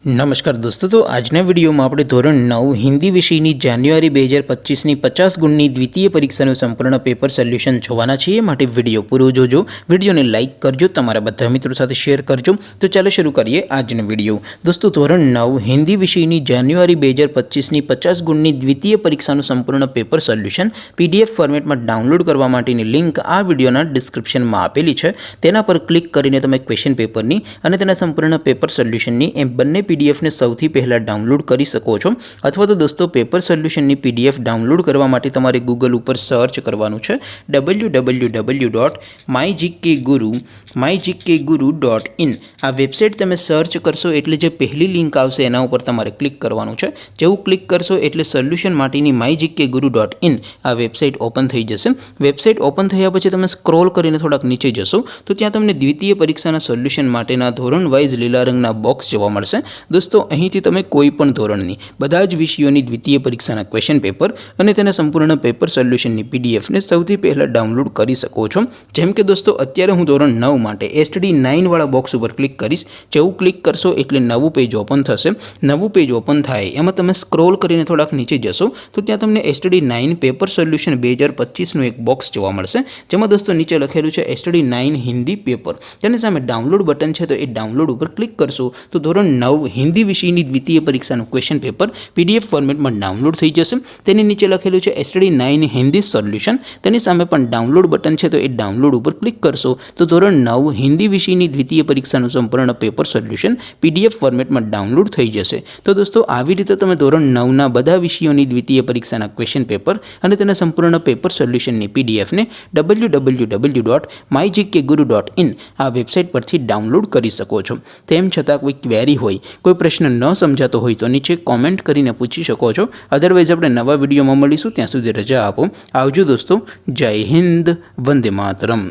नमस्कार दोस्तों, तो આજના વિડીયોમાં આપણે ધોરણ 9 હિન્દી વિષયની જાન્યુઆરી 2025ની 50 ગુણની દ્વિતીય પરીક્ષાનું સંપૂર્ણ પેપર સોલ્યુશન જોવાના છીએ। માટે વિડીયો પૂરો જોજો, વિડીયોને લાઇક કરજો, તમારા બધા મિત્રો સાથે શેર કરજો। તો ચાલો શરૂ કરીએ આજનો વિડીયો। દોસ્તો, ધોરણ 9 હિન્દી વિષયની જાન્યુઆરી 2025ની 50 ગુણની દ્વિતીય પરીક્ષાનું સંપૂર્ણ પેપર સોલ્યુશન PDF ફોર્મેટમાં ડાઉનલોડ કરવા માટેની લિંક આ વિડીયોના ડિસ્ક્રિપ્શનમાં આપેલી છે। તેના પર ક્લિક કરીને તમે ક્વેશ્ચન પેપરની અને તેના સંપૂર્ણ પેપર સોલ્યુશનની એ બંને PDF ने સૌથી પહેલા ડાઉનલોડ કરી શકો છો। અથવા તો દોસ્તો, પેપર સોલ્યુશનની PDF ડાઉનલોડ કરવા માટે તમારે ગૂગલ ઉપર સર્ચ કરવાનું છે www.mygkguru.in। આ વેબસાઇટ તમે સર્ચ કરશો એટલે જે પહેલી લિંક આવશે એના ઉપર તમારે ક્લિક કરવાનું છે। જેવું ક્લિક કરશો એટલે સોલ્યુશન માટેની mygkguru.in આ વેબસાઇટ ઓપન થઈ જશે। વેબસાઇટ ઓપન થયા પછી તમે સ્ક્રોલ કરીને થોડાક નીચે જશો તો ત્યાં તમને દ્વિતીય પરીક્ષાના સોલ્યુશન માટેના ધોરણ વાઇઝ લીલા રંગના બોક્સ જોવા મળશે। दोस्तों, અહીંથી તમે કોઈ પણ ધોરણની બધા જ વિષયોની દ્વિતીય પરીક્ષાના ક્વેશ્ચન પેપર અને તેના સંપૂર્ણ પેપર સોલ્યુશનની PDF ને સૌથી પહેલા ડાઉનલોડ કરી શકો છો। જેમ કે દોસ્તો, અત્યારે હું ધોરણ 9 માટે STD9 વાળા બોક્સ ઉપર ક્લિક કરીશ। જેવું ક્લિક કરશો એટલે નવું પેજ ઓપન થશે। નવું પેજ ઓપન થાય એમાં તમે સ્ક્રોલ કરીને થોડાક નીચે જશો તો ત્યાં તમને STD9 પેપર સોલ્યુશન 2025નું એક બોક્સ જોવા મળશે, જેમાં દોસ્તો નીચે લખેલું છે STD9 હિન્દી પેપર। તેની સામે ડાઉનલોડ બટન છે, તો એ ડાઉનલોડ ઉપર ક્લિક કરશો તો ધોરણ 9 हिंदी विषयની દ્વિતીય પરીક્ષાનું ક્વેશ્ચન પેપર PDF ફોર્મેટમાં ડાઉનલોડ થઈ જશે। તેની નીચે લખેલું છે STD9 હિન્દી સોલ્યુશન। તેની સામે પણ ડાઉનલોડ બટન છે, તો એ ડાઉનલોડ ઉપર ક્લિક કરશો તો ધોરણ 9 હિન્દી વિષયની દ્વિતીય પરીક્ષાનું સંપૂર્ણ પેપર સોલ્યુશન PDF ફોર્મેટમાં ડાઉનલોડ થઈ જશે। તો દોસ્તો, આવી રીતે તમે ધોરણ 9ના બધા વિષયોની દ્વિતીય પરીક્ષાના ક્વેશ્ચન પેપર અને તેના સંપૂર્ણ પેપર સોલ્યુશનની PDF ને www.mygkguru.in આ વેબસાઇટ પરથી ડાઉનલોડ કરી શકો છો। તેમ છતાં કોઈ ક્વેરી હોય, कोई प्रश्न न समझातो हो तो नीचे कॉमेंट करीने पूछी शको छो। अदरवाइज अपने नवा विडियो में मळीशुं, त्यां सुधी रजा आपो। आवजो दोस्तों। जय हिंद, वंदे मातरम।